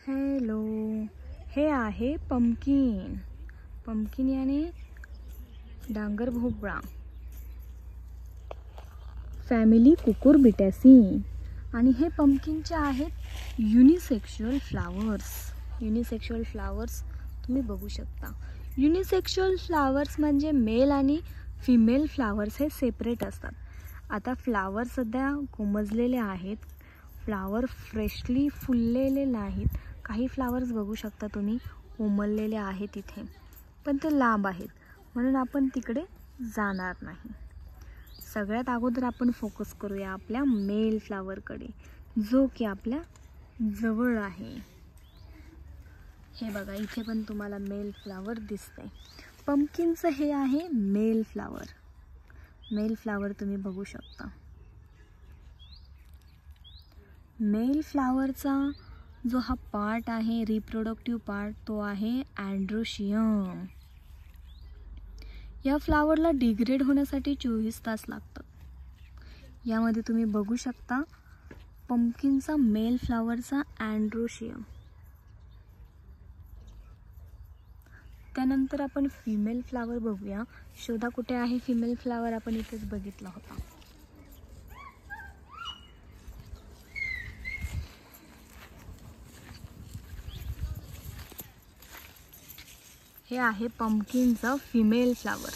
Hello, हे आहे pumpkin. Pumpkin याने डांगर भोपळा, फॅमिली कुकुरबिटॅसी. आणि हे पंपकिनचे आहेत युनिसेक्शुअल फ्लावर्स. युनिसेक्शुअल फ्लावर्स तुम्ही बघू शकता. युनिसेक्शुअल फ्लावर्स म्हणजे मेल आणि फिमेल फ्लावर्स हे सेपरेट असतात. आता फ्लावर सध्या कोमजलेले आहेत, फ्लावर फ्रेशली फुललेले नाहीत. काही फ्लावर्स बघू शकता तुम्ही उमललेले आहेत इथे, पण ते लांब आहेत म्हणून आपण तिकडे जाणार नाही. सगळ्यात अगोदर आपण फोकस करूया आपल्या मेल फ्लावरकडे, जो की आपल्या जवळ आहे. हे बघा, इथे पण तुम्हाला मेल फ्लावर दिसतंय. पंपकिनचं हे आहे मेल फ्लावर. मेल फ्लावर तुम्ही बघू शकता. मेल फ्लावरचा जो हा पार्ट आहे, रिप्रोडक्टिव्ह पार्ट, तो आहे अँड्रोशियम. या फ्लावरला डिग्रेड होण्यासाठी 24 तास लागतात. यामध्ये तुम्ही बघू शकता पंपकिनचा मेल फ्लावरचा अँड्रोशियम. त्यानंतर आपण फिमेल फ्लावर बघूया. शोधा कुठे आहे फिमेल फ्लावर, आपण इथेच बघितला होता. हे आहे पंपकिनचं फिमेल फ्लावर.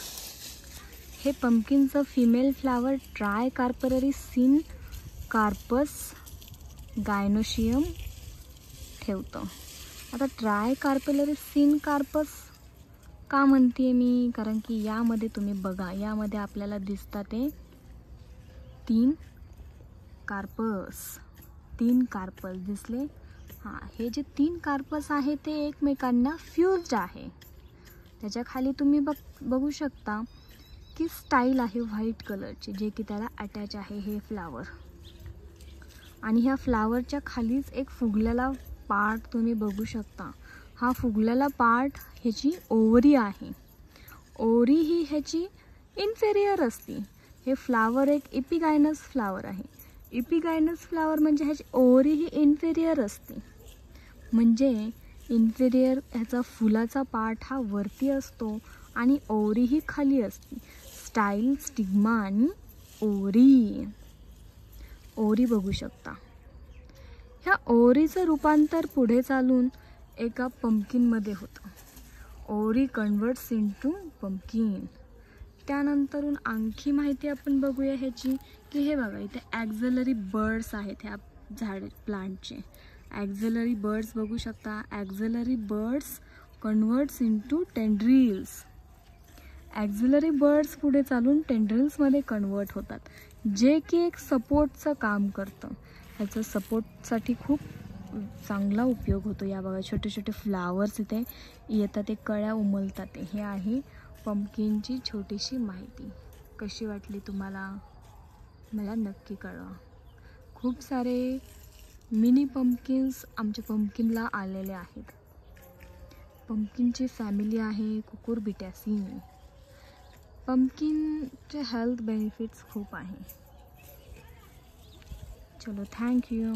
हे पंपकिनचं female flower tricarpellary syncarpous gynoecium ठेवतं. आता ट्राय कार्पररी सिन कार्पस का म्हणते मी, कारण की यामध्ये तुम्ही बघा, यामध्ये आपल्याला दिसतात ते 3 कार्पस दिसले. हां, हे जे 3 कार्पस आहे ते एकमेकांना फ्यूज्ड आहे. त्याच्या खाली तुम्ही बघू शकता की स्टाईल आहे व्हाईट कलरची, जे की त्याला अटॅच आहे हे फ्लावर. आणि ह्या फ्लावरच्या खालीच एक फुगलेला पार्ट तुम्ही बघू शकता. हा फुगलेला पार्ट ह्याची ओवरी आहे. ओवरी ही ह्याची इन्फेरियर असते. हे फ्लावर एक इपिगायनस फ्लावर आहे. इपिगायनस फ्लावर म्हणजे ह्याची ओवरी ही इन्फेरियर असते. म्हणजे इन्फेरियर ह्याचा फुलाचा पार्ट हा वरती असतो आणि ओवरी ही खाली असते. स्टाईल, स्टिग्मा आणि ओवरी. ओवरी बघू शकता. ह्या ओवरीचं रूपांतर पुढे चालून एका पंपकिनमध्ये होतं. Ovary converts into pumpkin. त्यानंतरून आणखी माहिती आपण बघूया ह्याची, की हे बघा, इथे ॲक्झिलरी बर्ड्स आहेत ह्या प्लांटचे. ॲक्झिलरी बर्ड्स बघू शकता. Auxiliary birds converts into tendrils. Auxiliary birds पुढे चालून टेंड्रिल्समध्ये कन्वर्ट होतात, जे की एक सपोर्टचं काम करतं. ह्याचं सपोर्टसाठी खूप चांगला उपयोग होतो. या बघा, छोटे छोटे फ्लावर्स इथे येतात, ते कळ्या उमलतात. हे आहे पंपकिनची छोटीशी माहिती. कशी वाटली तुम्हाला मला नक्की कळवा. खूप सारे मिनी पंपकिन्स आमच्या पंपकिनला आलेले आहेत. पंपकिनची फॅमिली आहे कुकुरबिटॅसी. पंपकिनचे हेल्थ बेनिफिट्स खूप आहे. चलो, थँक्यू.